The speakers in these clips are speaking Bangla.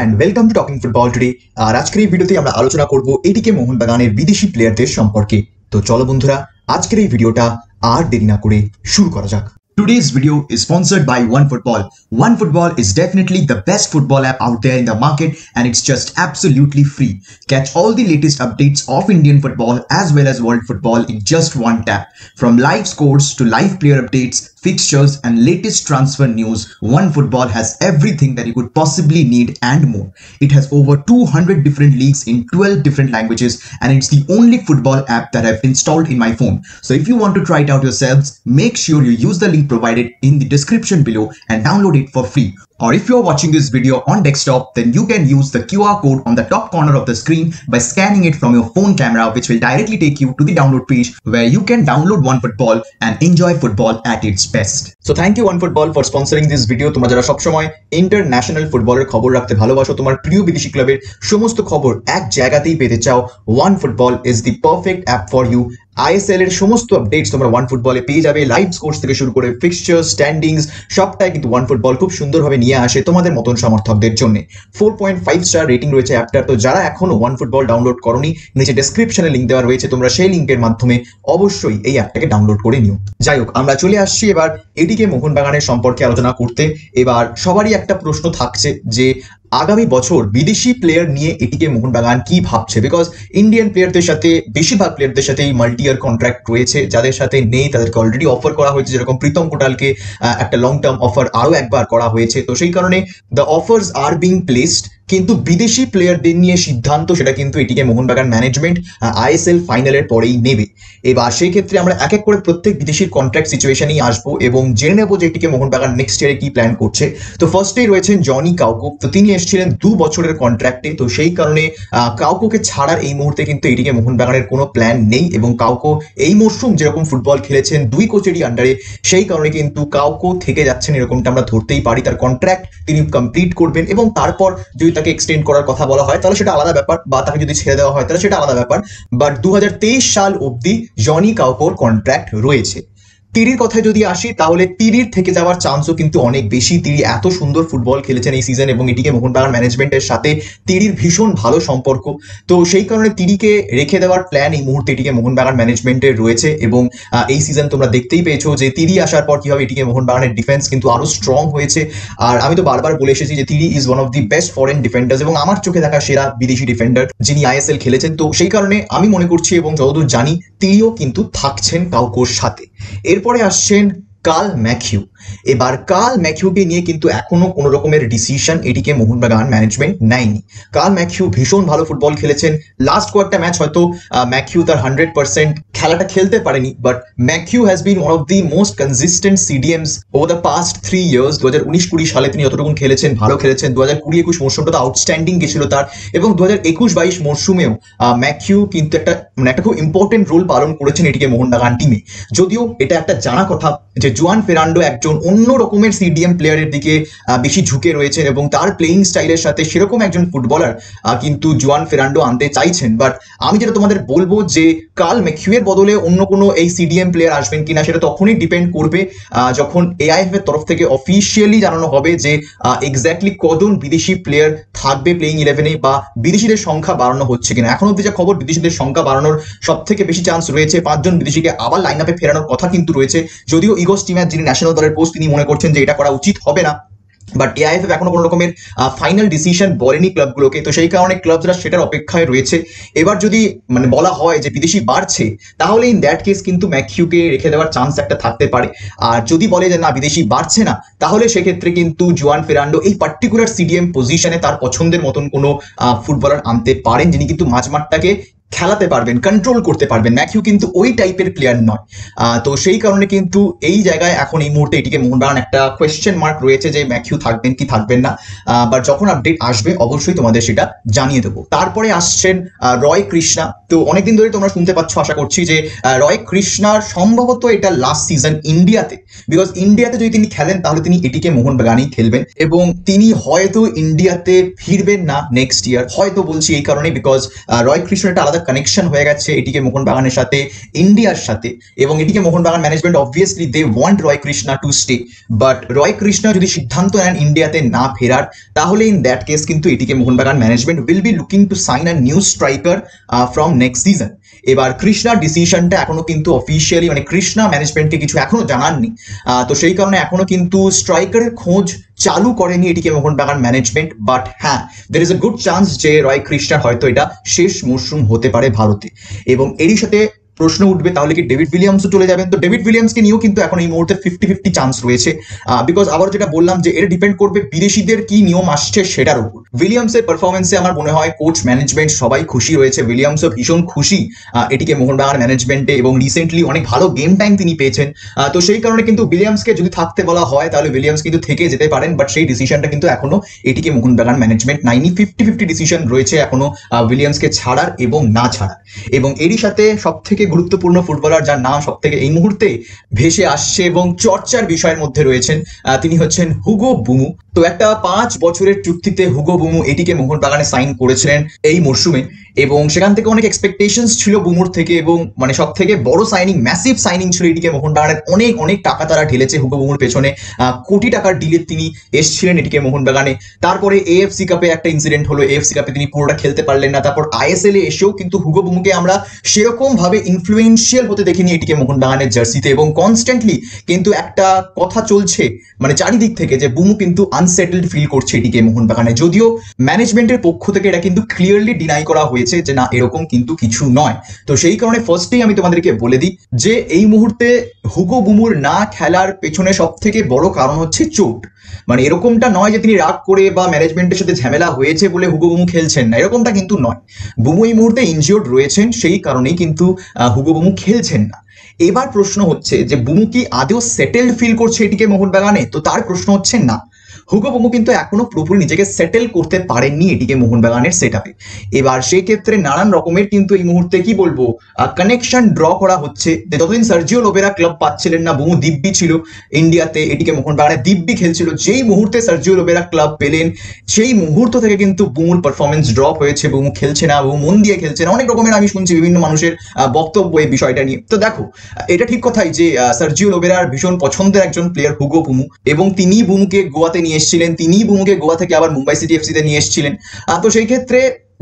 and welcome to Talking Football today. আর আজকের এই ভিডিওতে আমরা আলোচনা করব এটিকে মোহনবাগানের বিদেশি প্লেয়ারদের সম্পর্কে। তো চলো বন্ধুরা, আজকের এই ভিডিওটা আর দেরি না করে শুরু করা যাক। Today's video is sponsored by OneFootball. OneFootball is definitely the best football app out there in the market and it's just absolutely free. Catch all the latest updates of Indian football as well as world football in just one tap. From live scores to live player updates, fixtures and latest transfer news, OneFootball has everything that you could possibly need and more. It has over 200 different leagues in 12 different languages and it's the only football app that I've installed in my phone. So if you want to try it out yourselves, make sure you use the link provided in the description below and download it for free. Or if you're watching this video on desktop, then you can use the QR code on the top corner of the screen by scanning it from your phone camera, which will directly take you to the download page where you can download OneFootball and enjoy football at its best. So thank you OneFootball for sponsoring this video. তোমরা যারা সবসময় ইন্টারন্যাশনাল ফুটবলের খবর রাখতে ভালোবাসো, তোমার প্রিয় বিদেশি ক্লাবের সমস্ত খবর এক জায়গাতেই পেতে চাও, OneFootball is the perfect app for you. ISL এর সমস্ত আপডেটস তোমরা OneFootball এ পেয়ে যাবে, লাইভ স্কোরস থেকে শুরু করে ফিক্সচার, স্ট্যান্ডিংস সবটাই কিন্তু OneFootball খুব সুন্দরভাবে নিয়ে আসে তোমাদের মতন সমর্থকদের জন্য। 4.5 স্টার রেটিং রয়েছে অ্যাপটার। তো যারা এখনো OneFootball ডাউনলোড করোনি, নিচে ডেসক্রিপশনে লিংক দেওয়া রয়েছে, তোমরা সেই লিংকের মাধ্যমে অবশ্যই এই অ্যাপটাকে ডাউনলোড করে নিও। যাই হোক, আমরা চলে আসছি এবার এটিকে মোহনবাগানের সম্পর্কে আলোচনা করতে। এবার সবারই একটা প্রশ্ন থাকছে যে আগামী বছর বিদেশি প্লেয়ার নিয়ে এটিকে মোহনবাগান কি ভাবছে, বিকজ ইন্ডিয়ান প্লেয়ারদের সাথে বেশিরভাগ প্লেয়ারদের সাথেই মাল্টি ইয়ার কন্ট্রাক্ট রয়েছে, যাদের সাথে নেই তাদেরকে অলরেডি অফার করা হয়েছে, যেরকম প্রীতম কোটালকে একটা লং টার্ম অফার আরো একবার করা হয়েছে। তো সেই কারণে the offers are being placed, কিন্তু বিদেশি প্লেয়ারদের নিয়ে সিদ্ধান্ত সেটা কিন্তু এটিকে মোহনবাগান ম্যানেজমেন্ট ISL ফাইনালের পরেই নেবে। এবার সেই ক্ষেত্রে আমরা এক এক করে প্রত্যেক বিদেশির কন্ট্রাক্ট সিচুয়েশনেই আসবো এবং জেনে নেবো যে এটিকে মোহনবাগান নেক্সট ইয়ারে কি প্ল্যান করছে। তো ফার্স্টেই রয়েছেন জনি কাউকো। তো তিনি এসেছিলেন 2 বছরের কন্ট্রাক্টে। তো সেই কারণে কাউকোকে ছাড়ার এই মুহূর্তে কিন্তু এটিকে মোহনবাগানের কোনো প্ল্যান নেই এবং কাউকো এই মরশুম যেরকম ফুটবল খেলেছেন 2 কোচেরই আন্ডারে, সেই কারণে কিন্তু কাউকো থেকে যাচ্ছেন এরকমটা আমরা ধরতেই পারি। তার কন্ট্রাক্ট তিনি কমপ্লিট করবেন এবং তারপর যদি তাকে এক্সটেন্ড করার কথা বলা হয় তাহলে সেটা আলাদা ব্যাপার, বা তাকে যদি ছেড়ে দেওয়া হয় তাহলে সেটা আলাদা ব্যাপার। বাট 2023 সাল অবধি জনি কাউকোর কন্ট্রাক্ট রয়েছে। তিরির কথায় যদি আসি তাহলে তিরির থেকে যাওয়ার চান্সও কিন্তু অনেক বেশি। তিরি এত সুন্দর ফুটবল খেলেছেন এই সিজন এবং এটিকে মোহনবাগান ম্যানেজমেন্টের সাথে তিরির ভীষণ ভালো সম্পর্ক। তো সেই কারণে তিরিকে রেখে দেওয়ার প্ল্যান এই মুহূর্তে এটিকে মোহনবাগান ম্যানেজমেন্টের রয়েছে এবং এই সিজন তোমরা দেখতেই পেয়েছো যে তিরি আসার পর কিভাবে এটিকে মোহনবাগানের ডিফেন্স কিন্তু আরো স্ট্রং হয়েছে। আর আমি তো বারবার বলে এসেছি যে Tiri is one of the best foreign defenders এবং আমার চোখে দেখা সেরা বিদেশি ডিফেন্ডার যিনি ISL খেলেছেন। তো সেই কারণে আমি মনে করছি এবং যতদূর জানি তিরিও কিন্তু থাকছেন কাউকোর সাথে। এরপরে আসছেন কার্ল ম্যাথিউ। এবার কার্ল ম্যাথিউকে নিয়ে কিন্তু এখনো কোনো রকমের ডিসিশন এটিকে মোহনবাগান ম্যানেজমেন্ট নেয়নি। কার্ল ম্যাথিউ ভীষণ ভালো ফুটবল খেলেছেন। লাস্ট কয়েকটা ম্যাচ হয়তো ম্যাথিউ তার 100% খেলাটা খেলতে পারেনি, but Matthew has been one of the most consistent CDMs over the past 3 years. 2019-20 সালে তিনি যতটুকু খেলেছেন ভালো খেলেছেন। 2020-21 মরশুমটা তো আউটস্ট্যান্ডিং গেছিল তার, এবং 2021-22 মরশুমেও ম্যাথিউ কিন্তু একটা খুব ইম্পর্টেন্ট রোল পালন করেছেন এটিকে মোহনবাগান টিমে। যদিও এটা একটা জানা কথা যে জুয়ান ফেরান্ডো একজন অন্য রকমের CDM প্লেয়ারের দিকে বেশি ঝুঁকে রয়েছেন এবং তার প্লেইং স্টাইলের সাথে সেরকম একজন ফুটবলার কিন্তু জুয়ান ফেরান্ডো আনতে চাইছেন। বাট আমি যেটা তোমাদের বলবো যে কার্ল ম্যাথিউয়ের বদলে অন্য কোনো এই CDM প্লেয়ার আসবেন কিনা সেটা তখনই ডিপেন্ড করবে যখন AIF এর তরফ থেকে অফিসিয়ালি জানানো হবে যে এক্স্যাক্টলি কজন বিদেশি প্লেয়ার থাকবে প্লেইং 11-এ বা বিদেশিদের সংখ্যা বাড়ানো হচ্ছে কিনা। এখন অব্দি যা খবর, বিদেশিদের সংখ্যা বাড়ানোর সব থেকে বেশি চান্স রয়েছে, 5 জন বিদেশিকে আবার লাইন আপে ফেরানোর কথা কিন্তু রয়েছে। যদিও ইগো স্টিমার যিনি ন্যাশনাল দলের কোচ তিনি মনে করছেন যে এটা করা উচিত হবে না, বাট AIF এখনো কোনো রকমের ফাইনাল ডিসিশন বলেনি ক্লাবগুলোকে। তো সেই কারণে ক্লাবরা সেটার অপেক্ষায় রয়েছে। এবার যদি বলা হয় যে বিদেশি বাড়ছে, তাহলে ইন দ্যাট কেস কিন্তু ম্যাথিউকে রেখে দেওয়ার চান্স একটা থাকতে পারে। আর যদি বলে যে না বিদেশি বাড়ছে না, তাহলে সেক্ষেত্রে কিন্তু জুয়ান ফেরান্ডো এই পার্টিকুলার CDM পজিশনে তার পছন্দের মতন কোনো ফুটবলার আনতে পারেন যিনি কিন্তু মাঝমাঠটাকে খেলাতে পারবেন, কন্ট্রোল করতে পারবেন। ম্যাথিউ কিন্তু ওই টাইপের প্লেয়ার নয়। তো সেই কারণে কিন্তু এই জায়গায় এখন এই মুহূর্তে এটিকে মোহনবাগান একটা কোয়েশ্চেন মার্ক রয়েছে যে ম্যাথিউ থাকবেন কি থাকবেন না। বাট যখন আপডেট আসবে অবশ্যই তোমাদের সেটা জানিয়ে দেবো। তারপরে আসছেন রয় কৃষ্ণা। তো তো অনেকদিন ধরে তোমরা শুনতে পাচ্ছ, আশা করছি যে রয় কৃষ্ণার সম্ভবত এটা লাস্ট সিজন ইন্ডিয়াতে, বিকজ ইন্ডিয়াতে যদি তিনি খেলেন তাহলে তিনি এটিকে মোহনবাগানেই খেলবেন এবং তিনি হয়তো ইন্ডিয়াতে ফিরবেন না নেক্সট ইয়ার। হয়তো বলছি এই কারণে বিকজ রয় কৃষ্ণের একটা আলাদা কানেকশন হয়ে গেছে এটিকে মোহনবাগানের সাথে, ইন্ডিয়ার সাথে, এবং ATK Mohun Bagan management obviously they want Roy Krishna to stay. But Roy Krishna যদি সিদ্ধান্ত নেন ইন্ডিয়াতে না ফেরার, তাহলে ইন দ্যাট কেস কিন্তু এটিকে Mohun Bagan management will be looking to sign a new striker from next season. এবার কৃষ্ণার ডিসিশনটা এখনো কিন্তু অফিসিয়ালি মানে কৃষ্ণা ম্যানেজমেন্টকে কিছু এখনো জানাননি, তো সেই কারণে এখনো কিন্তু স্ট্রাইকারের খোঁজ চালু করেনি এটিকে মোহনবাগান ম্যানেজমেন্ট। বাট হ্যাঁ, there is a good chance যে রয় কৃষ্ণার হয়তো এটা শেষ মরশুম হতে পারে ভারতে। এবং এরই সাথে প্রশ্ন উঠবে তাহলে কি ডেভিড উইলিয়ামসও চলে যাবেন? তো ডেভিড উইলিয়ামসকে নিয়েও কিন্তু এখন এই মুহূর্তে 50-50 চান্স রয়েছে, বিকজ আবার যেটা বললাম যে এটা ডিপেন্ড করবে বিদেশিদের কি নিয়ম আসছে সেটার উপর। উইলিয়ামসের পারফরমেন্সে আমার মনে হয় কোচ ম্যানেজমেন্ট সবাই খুশি রয়েছে, উইলিয়ামসও ভীষণ খুশি এটিকে মোহনবাগান ম্যানেজমেন্টে, এবং রিসেন্টলি অনেক ভালো গেম টাইম তিনি পেয়েছেন। তো সেই কারণে কিন্তু উইলিয়ামসকে যদি থাকতে বলা হয় তাহলে উইলিয়ামস কিন্তু থেকে যেতে পারেন, বাট সেই ডিসিশনটা কিন্তু এখনো এটিকে মোহনবাগান ম্যানেজমেন্ট নাইনি। 50-50 ডিসিশন রয়েছে এখনো উইলিয়ামসকে ছাড়ার এবং না ছাড়ার। এবং এরই সাথে সব থেকে গুরুত্বপূর্ণ ফুটবলার যার নাম সব থেকে এই মুহূর্তে ভেসে আসছে এবং চর্চার বিষয়ের মধ্যে রয়েছেন, তিনি হচ্ছেন হুগো বুমু। তো একটা 5 বছরের চুক্তিতে হুগো বুমু এটিকে মোহনবাগানে সাইন করেছিলেন এই মরশুমে, এবং সেখান থেকে অনেক এক্সপেকটেশনস ছিল বুমুর থেকে, এবং মানে সব থেকে বড় সাইনিং, ম্যাসিভ সাইনিং ছিল এটিকে মোহনবাগানের। অনেক অনেক টাকা তারা ঢেলেছে হুগো বুমুর পেছনে, কোটি টাকার ডিলে তিনি এসেছিলেন এটিকে মোহনবাগানে। তারপরে এএফসি কাপে একটা ইনসিডেন্ট হলো, এএফসি কাপে তিনি পুরোটা খেলতে পারলেন না। তারপর আইএসএল এ এসেও কিন্তু হুগো বুমুকে আমরা সেরকম ভাবে ইনফ্লুয়েন্সিয়াল হতে দেখিনি এটিকে মোহনবাগানের জার্সিতে, এবং কনস্ট্যান্টলি কিন্তু একটা কথা চলছে মানে চারিদিক থেকে যে বুমু কিন্তু আনসেটেলড ফিল করছে এটিকে মোহনবাগানে, যদিও ম্যানেজমেন্টের পক্ষ থেকে এটা কিন্তু ক্লিয়ারলি ডিনাই করা হয়েছে যে না, এরকম কিন্তু কিছু নয়। তো সেই কারণে ফার্স্টেই আমি তোমাদেরকে বলে দিই যে এই মুহূর্তে হুগো বুমুর না খেলার পেছনে সব থেকে বড় কারণ হচ্ছে চোট। মানে এরকমটা নয় যে তিনি রাগ করে বা ম্যানেজমেন্টের সাথে ঝামেলা হয়েছে বলে হুগো বুমু খেলছেন না, এরকমটা কিন্তু নয়। বুমু এই মুহূর্তে ইনজিওর্ড রয়েছেন, সেই কারণেই কিন্তু হুগো বুমু খেলছেন না। এবার প্রশ্ন হচ্ছে যে বুমু কি আদৌ সেটেলড ফিল করছে এটিকে মোহনবাগানে? তো তার প্রশ্ন হচ্ছে না, হুগো বুমু কিন্তু এখনো পুরোপুরি নিজেকে সেটেল করতে পারেননি এটিকে মোহনবাগানের সেটআপে। এবার সেই ক্ষেত্রে নানান রকমের কিন্তু এই মুহূর্তে কি বলবো কানেকশন ড্র করা হচ্ছে। যতদিন সার্জিও লোবেরা ক্লাব পাচ্ছিলেন না, বুমু দিব্যি ছিল ইন্ডিয়াতে, এটিকে মোহনবাগানে দিব্যি খেলছিল। যেই মুহূর্তে সার্জিও লোবেরা ক্লাব পেলেন সেই মুহূর্ত থেকে কিন্তু বুমুর পারফরমেন্স ড্রপ হয়েছে, বুমু খেলছে না, বুমু মন দিয়ে খেলছে না। অনেক রকমের আমি শুনছি বিভিন্ন মানুষের বক্তব্য এই বিষয়টা নিয়ে। তো দেখো, এটা ঠিক কথাই যে সার্জিও লোবেরার ভীষণ পছন্দের একজন প্লেয়ার হুগো বুমু, এবং তিনি বুমুকে গোয়াতে নিয়ে এসেছিলেন, তিনি বুমুকে গোয়া থেকে আবার মুম্বাই সিটি এফসিতে নিয়ে এসেছিলেন। তো সেই ক্ষেত্রে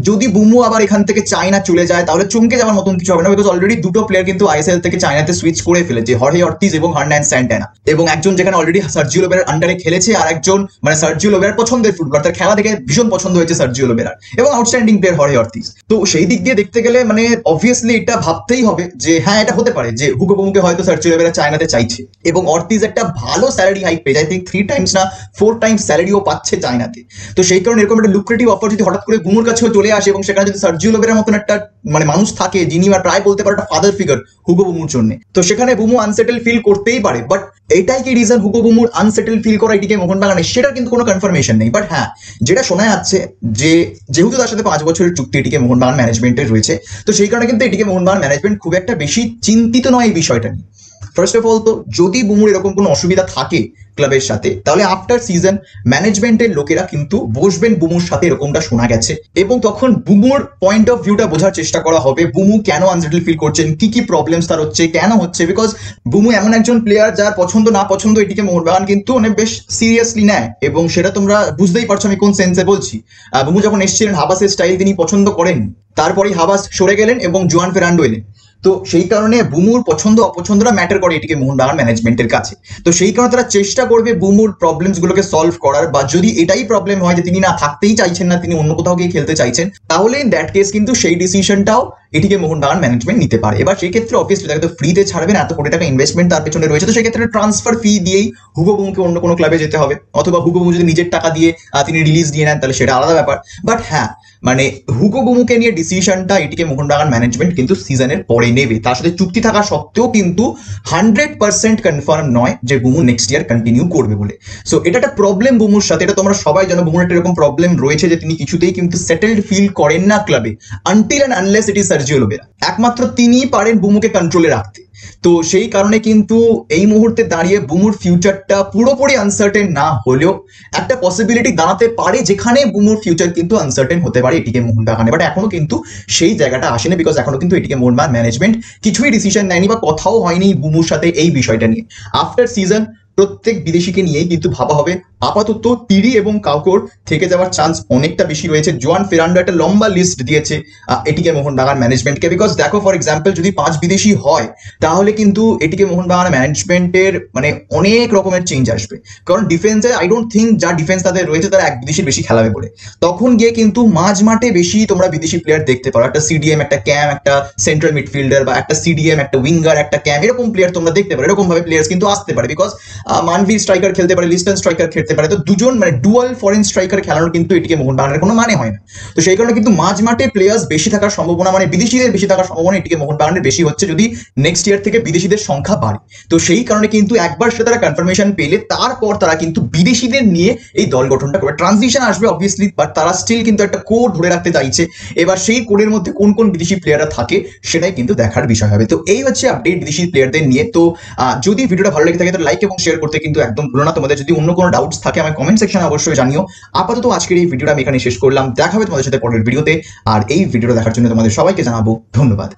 যদি বুমু আবার এখান থেকে চায়না চলে যায় তাহলে চমকে যাওয়ার মতন কিছু হবে না, বিকজ অলরেডি দুটো প্লেয়ার কিন্তু আইএসএল থেকে চায়নাতে সুইচ করে ফেলেছে, হর্হে অর্টিজ এবং হার্নান্ড স্যান্টানা। এবং একজন যেখানে অলরেডি সার্জিও লোবেরার আন্ডারে খেলেছে, আর একজন মানে সার্জিও লোবেরার পছন্দের ফুটবলার, তার খেলা দেখে ভীষণ পছন্দ হয়েছে সার্জিও লোবেরার, এবং আউটস্ট্যান্ডিং প্লেয়ার হর্হে অর্টিজ। তো সেই দিক দিয়ে দেখতে গেলে মানে অবভিয়াসলি এটা ভাবতেই হবে যে হ্যাঁ, এটা হতে পারে যে হুগো বুমুকে হয়তো সার্জিও লোবেরা চায়নাতে চাইছে, এবং অর্টিজ একটা ভালো স্যালারি হাইক পেয়েছে, আই থিঙ্ক 3 টাইমস না 4 টাইমস স্যালারিও পাচ্ছে চায়নাতে। তো সেই কারণে এরকম একটা লুক্রেটিভ অফার যদি হঠাৎ করে বুমুর কাছেও চলে আসে, এবং সেখানে যদি সার্জিও লোবেরার মতন একটা মানে মানুষ থাকে যিনি প্রায় বলতে পারে একটা ফাদার ফিগার হুগো বুমুর জন্য, তো সেখানে বুমু আনসেটেল ফিল করতেই পারে। বাট এটাই কি রিজন হুগো বুমুর আনসেটেল ফিল করা এটিকে মোহনবাগানে? সেটা কিন্তু কোনো কনফার্মেশন নেই। বাট হ্যাঁ, যেটা শোনা যাচ্ছে যে যেহেতু তার সাথে 5 বছরের চুক্তি এটিকে মোহনবাগান ম্যানেজমেন্টের রয়েছে, তো সেই কারণে কিন্তু এটিকে মোহনবাগান ম্যানেজমেন্ট খুব একটা বেশি চিন্তিত নয় এই বিষয়টা নিয়ে। ফার্স্ট অফ অল, তো যদি বুমুর এরকম কোনো অসুবিধা থাকে ক্লাবের সাথে, তাহলে আফটার সিজন ম্যানেজমেন্টের লোকেরা কিন্তু বসবেন বুমুর সাথে, এরকমটা শোনা গেছে, এবং তখন বুমুর পয়েন্ট অফ ভিউটা বোঝার চেষ্টা করা হবে, বুমু কেন আনসেটেল ফিল করছেন, কি কি প্রবলেমস তার হচ্ছে, কেন হচ্ছে। বিকজ বুমু এমন একজন প্লেয়ার যার পছন্দ না পছন্দ এটিকে মোহনবাগান কিন্তু অনেক বেশ সিরিয়াসলি নেয়, এবং সেটা তোমরা বুঝতেই পারছো আমি কোন সেন্সে বলছি। বুমু যখন এসেছিলেন হাবাসের স্টাইল তিনি পছন্দ করেন, তারপরেই হাবাস সরে গেলেন এবং জুয়ান ফেরান্ডো এলেন। তো সেই কারণে বুমুর পছন্দ অপছন্দটা ম্যাটার করে এটিকে মোহনবাগান ম্যানেজমেন্টের কাছে। তো সেই কারণে তারা চেষ্টা করবে বুমুর প্রবলেমস গুলোকে সলভ করার, বা যদি এটাই প্রবলেম হয় যে তিনি না থাকতেই চাইছেন না, তিনি অন্য কোথাও গিয়ে খেলতে চাইছেন, তাহলে ইন দ্যাট কেস কিন্তু সেই ডিসিশনটাও এটিকে মোহনবাগান ম্যানেজমেন্ট নিতে পারে। এবার সেই ক্ষেত্রে অবভিয়াসলি তাকে তো ফ্রিতে ছাড়বেন, এত কোটি টাকা ইনভেস্টমেন্ট তার পেছনে রয়েছে, তো সেই ক্ষেত্রে ট্রান্সফার ফি দিয়েই হুগো বুমুকে অন্য কোনো ক্লাবে যেতে হবে, অথবা হুগো বুমু যদি নিজের টাকা দিয়ে তিনি রিলিজ দিয়ে নেন তাহলে সেটা আলাদা ব্যাপার। বাট হ্যাঁ, মানে হুগো বুমুকে নিয়ে ডিসিশনটা এটিকে মোহনবাগান ম্যানেজমেন্ট কিন্তু সিজনের পরে নেবে। তার সাথে চুক্তি থাকা সত্ত্বেও কিন্তু 100% কনফার্ম নয় যে বুমু নেক্সট ইয়ার কন্টিনিউ করবে বলে। সো এটা একটা প্রবলেম বুমুর সাথে, এটা তোমরা সবাই জানো। বুমুর একটা এরকম প্রবলেম রয়েছে যে তিনি কিছুতেই কিন্তু সেটেলড ফিল করেন না ক্লাবে, until and unless it is Sergio Lobera. একমাত্র তিনিই পারেন বুমুকে কন্ট্রোলে রাখতে। তো সেই কারণে কিন্তু এই মুহূর্তে দাঁড়িয়ে বুমুর ফিউচারটা পুরোপুরি আনসার্টেন না হলেও একটা পসিবিলিটি দাঁড়াতে পারে যেখানে বুমুর ফিউচার কিন্তু আনসার্টেন হতে পারে এটিকে মোহনবাগানে। বাট এখনো কিন্তু সেই জায়গাটা আসেনি, বিকজ এখনো কিন্তু এটিকে মোহনবাগান ম্যানেজমেন্ট কিছুই ডিসিশন নেয়নি বা কথাও হয়নি বুমুর সাথে এই বিষয়টা নিয়ে। আফটার সিজন প্রত্যেক বিদেশিকে নিয়েই কিন্তু ভাবা হবে। আপাতত তিরি এবং কাউকোর থেকে যাওয়ার চান্স অনেকটা বেশি রয়েছে। জোয়ান ফেরান্ডো একটা লম্বা লিস্ট দিয়েছে এটিকে মোহনবাগান ম্যানেজমেন্টকে, বিকজ দেখো ফর এক্সাম্পল যদি 5 বিদেশি হয় তাহলে কিন্তু এটিকে মোহনবাগান ম্যানেজমেন্টের মানে অনেক রকমের চেঞ্জ আসবে। কারণ ডিফেন্সে আই ডোন্ট থিঙ্ক যা ডিফেন্স তাদের রয়েছে তারা এক বিদেশির বেশি খেলাবে বলে। তখন গিয়ে কিন্তু মাঝ মাঠে বেশি তোমরা বিদেশি প্লেয়ার দেখতে পারো। একটা সিডিএম, একটা ক্যাম, একটা সেন্ট্রাল মিডফিল্ডার, বা একটা সিডিএম, একটা উইঙ্গার, একটা ক্যাম, এরকম প্লেয়ার তোমরা দেখতে পারো। এরকম ভাবে প্লেয়ার্স কিন্তু আসতে পারে, বিকজ মানভি স্ট্রাইকার খেলতে পারে, লিস্টন স্ট্রাইকার খেলতে পারে। তো দুজন মানে ডুয়াল ফরেন স্ট্রাইকার খেলানোর কিন্তু এটিকে মোহনবাগানের কোনো মানে হয় না। তো সেই কারণে কিন্তু মাঝ মাঠে প্লেয়ার্স বেশি থাকার সম্ভাবনা, মানে বিদেশিদের বেশি থাকার সম্ভাবনা এটিকে মোহনবাগানের বেশি হচ্ছে যদি নেক্সট ইয়ার থেকে বিদেশিদের সংখ্যা বাড়ে। তো সেই কারণে কিন্তু একবার সে তারা কনফার্মেশন পেলে তারপর তারা কিন্তু বিদেশিদের নিয়ে এই দল গঠনটা করবে। ট্রানজিশন আসবে অবভিয়াসলি, বাট তারা স্টিল কিন্তু একটা কোড ধরে রাখতে চাইছে। এবার সেই কোডের মধ্যে কোন কোন বিদেশি প্লেয়াররা থাকে সেটাই কিন্তু দেখার বিষয় হবে। তো এই হচ্ছে আপডেট বিদেশি প্লেয়ারদের নিয়ে। তো যদি ভিডিওটা ভালো লেগে থাকে তো লাইক এবং শেয়ার করতে কিন্তু একদম ভুলো না। তোমাদের যদি অন্য কোনো ডাউটস থাকে আমার কমেন্ট সেকশনে অবশ্যই জানিও। আপাতত আজকের এই ভিডিওটা আমি এখানে শেষ করলাম। দেখা হবে তোমাদের সাথে পরের ভিডিওতে। আর এই ভিডিওটা দেখার জন্য তোমাদের সবাইকে জানাবো ধন্যবাদ।